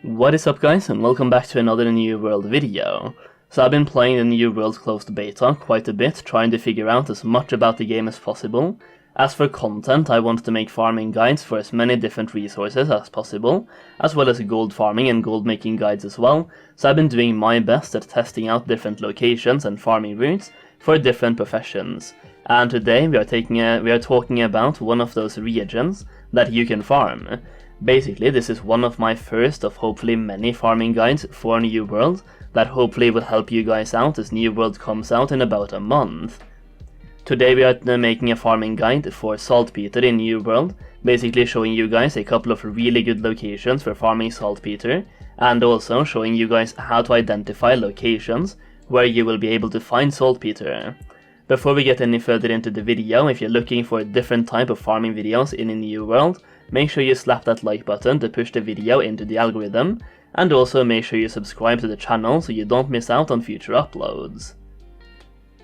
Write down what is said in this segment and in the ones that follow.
What is up guys, and welcome back to another New World video. So I've been playing the New World closed beta quite a bit, trying to figure out as much about the game as possible. As for content, I wanted to make farming guides for as many different resources as possible, as well as gold farming and gold making guides as well, so I've been doing my best at testing out different locations and farming routes for different professions. And today we are talking about one of those reagents that you can farm. Basically, this is one of my first of hopefully many farming guides for New World that hopefully will help you guys out as New World comes out in about a month. Today we are making a farming guide for Saltpeter in New World, basically showing you guys a couple of really good locations for farming Saltpeter, and also showing you guys how to identify locations where you will be able to find Saltpeter. Before we get any further into the video, if you're looking for a different type of farming videos in a New World, make sure you slap that like button to push the video into the algorithm, and also make sure you subscribe to the channel so you don't miss out on future uploads.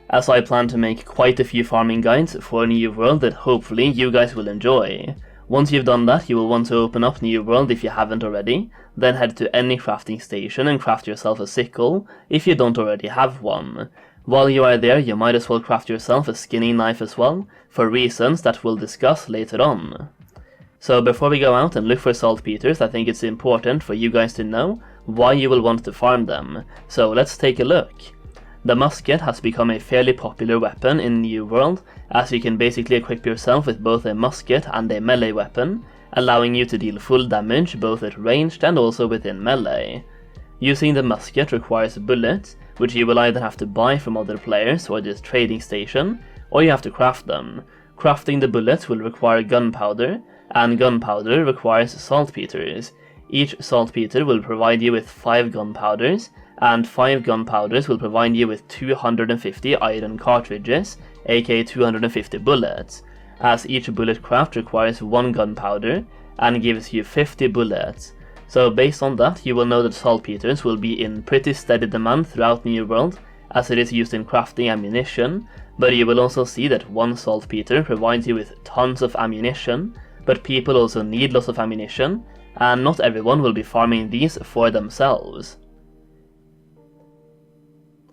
As I plan to make quite a few farming guides for New World that hopefully you guys will enjoy. Once you've done that, you will want to open up New World if you haven't already, then head to any crafting station and craft yourself a sickle if you don't already have one. While you are there, you might as well craft yourself a skinning knife as well, for reasons that we'll discuss later on. So before we go out and look for saltpeters, I think it's important for you guys to know why you will want to farm them. So let's take a look. The musket has become a fairly popular weapon in New World, as you can basically equip yourself with both a musket and a melee weapon, allowing you to deal full damage both at ranged and also within melee. Using the musket requires bullets, which you will either have to buy from other players or this trading station, or you have to craft them. Crafting the bullets will require gunpowder, and gunpowder requires saltpeters. Each saltpeter will provide you with 5 gunpowders, and 5 gunpowders will provide you with 250 iron cartridges, aka 250 bullets, as each bullet craft requires 1 gunpowder and gives you 50 bullets. So based on that, you will know that saltpeters will be in pretty steady demand throughout New World, as it is used in crafting ammunition, but you will also see that 1 saltpeter provides you with tons of ammunition, but people also need lots of ammunition, and not everyone will be farming these for themselves.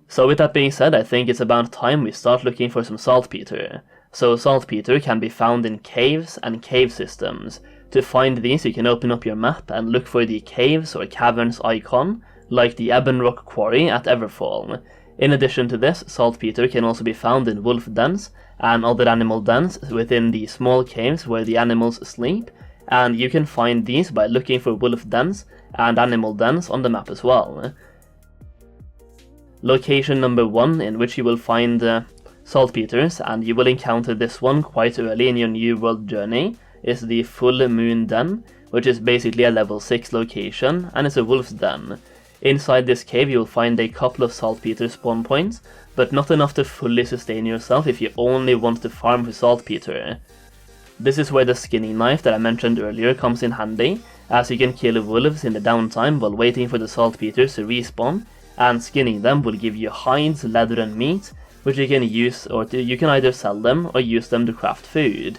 So with that being said, I think it's about time we start looking for some saltpeter. So saltpeter can be found in caves and cave systems. To find these, you can open up your map and look for the caves or caverns icon, like the Ebon Rock Quarry at Everfall. In addition to this, saltpeter can also be found in wolf dens and other animal dens within the small caves where the animals sleep, and you can find these by looking for wolf dens and animal dens on the map as well. Location number 1 in which you will find saltpeters, and you will encounter this one quite early in your New World journey, is the Full Moon Den, which is basically a level 6 location, and it's a wolf's den. Inside this cave you will find a couple of saltpeter spawn points, but not enough to fully sustain yourself if you only want to farm for saltpeter. This is where the skinning knife that I mentioned earlier comes in handy, as you can kill wolves in the downtime while waiting for the saltpeters to respawn, and skinning them will give you hides, leather and meat, which you can use, or you can either sell them or use them to craft food.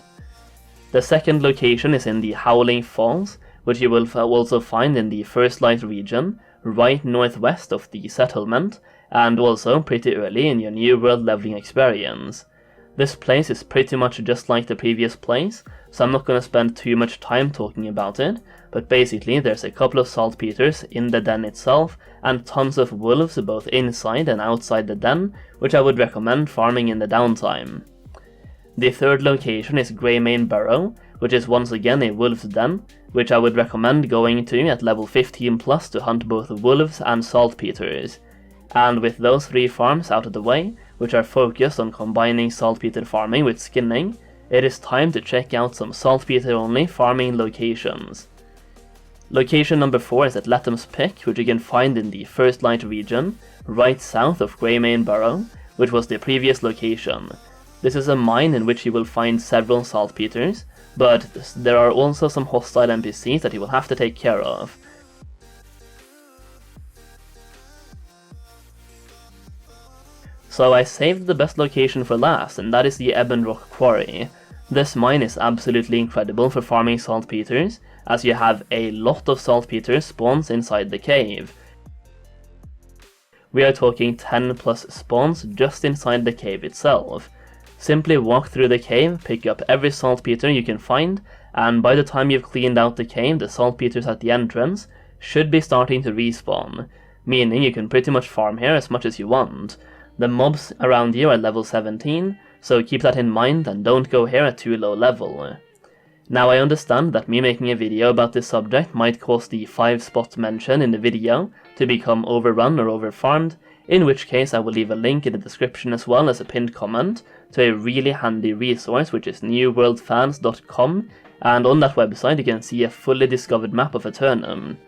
The second location is in the Howling Falls, which you will also find in the First Light region, right northwest of the settlement, and also pretty early in your New World leveling experience. This place is pretty much just like the previous place, so I'm not going to spend too much time talking about it, but basically there's a couple of saltpeters in the den itself, and tons of wolves both inside and outside the den, which I would recommend farming in the downtime. The third location is Greymane Burrow, which is once again a wolf's den, which I would recommend going to at level 15 plus to hunt both wolves and saltpeters. And with those 3 farms out of the way, which are focused on combining saltpeter farming with skinning, it is time to check out some saltpeter only farming locations. Location number 4 is at Letham's Pick, which you can find in the First Light region, right south of Greymane Burrow, which was the previous location. This is a mine in which you will find several saltpeters, but there are also some hostile NPCs that you will have to take care of. So I saved the best location for last, and that is the Ebon Rock Quarry. This mine is absolutely incredible for farming saltpeters, as you have a lot of saltpeter spawns inside the cave. We are talking 10 plus spawns just inside the cave itself. Simply walk through the cave, pick up every saltpeter you can find, and by the time you've cleaned out the cave, the saltpeters at the entrance should be starting to respawn, meaning you can pretty much farm here as much as you want. The mobs around you are level 17, so keep that in mind and don't go here at too low level. Now I understand that me making a video about this subject might cause the 5-spot mention in the video to become overrun or overfarmed, in which case I will leave a link in the description as well as a pinned comment to a really handy resource, which is newworldfans.com, and on that website you can see a fully discovered map of Eternum.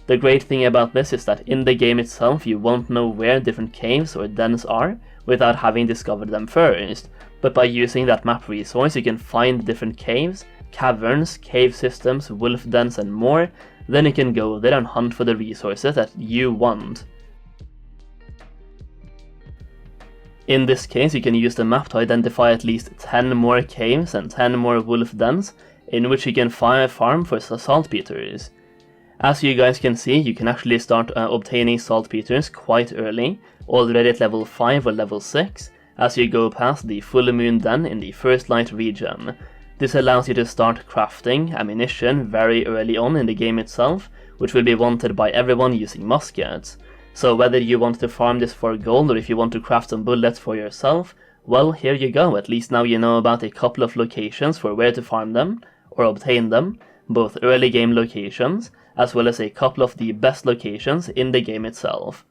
The great thing about this is that in the game itself you won't know where different caves or dens are without having discovered them first, but by using that map resource you can find different caves, caverns, cave systems, wolf dens and more. Then you can go there and hunt for the resources that you want. In this case you can use the map to identify at least 10 more caves and 10 more wolf dens in which you can farm for saltpeters. As you guys can see, you can actually start obtaining saltpeters quite early, already at level 5 or level 6, as you go past the full moon den in the first light region. This allows you to start crafting ammunition very early on in the game itself, which will be wanted by everyone using muskets. So whether you want to farm this for gold or if you want to craft some bullets for yourself, well, here you go. At least now you know about a couple of locations for where to farm them or obtain them, both early game locations as well as a couple of the best locations in the game itself.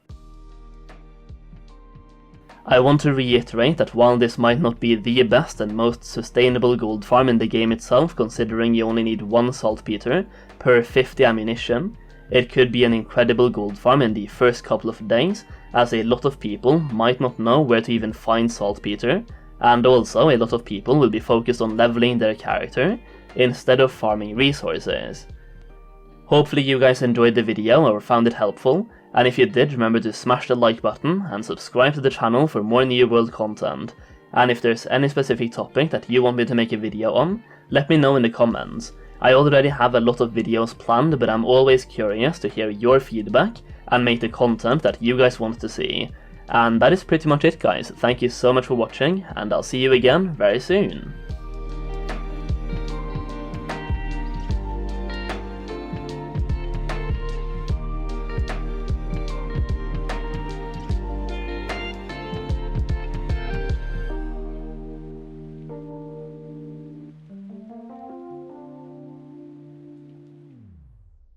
I want to reiterate that while this might not be the best and most sustainable gold farm in the game itself, considering you only need 1 saltpeter per 50 ammunition, it could be an incredible gold farm in the first couple of days, as a lot of people might not know where to even find saltpeter, and also a lot of people will be focused on leveling their character instead of farming resources. Hopefully you guys enjoyed the video or found it helpful, and if you did, remember to smash the like button and subscribe to the channel for more New World content. And if there's any specific topic that you want me to make a video on, let me know in the comments. I already have a lot of videos planned, but I'm always curious to hear your feedback and make the content that you guys want to see. And that is pretty much it guys, thank you so much for watching, and I'll see you again very soon.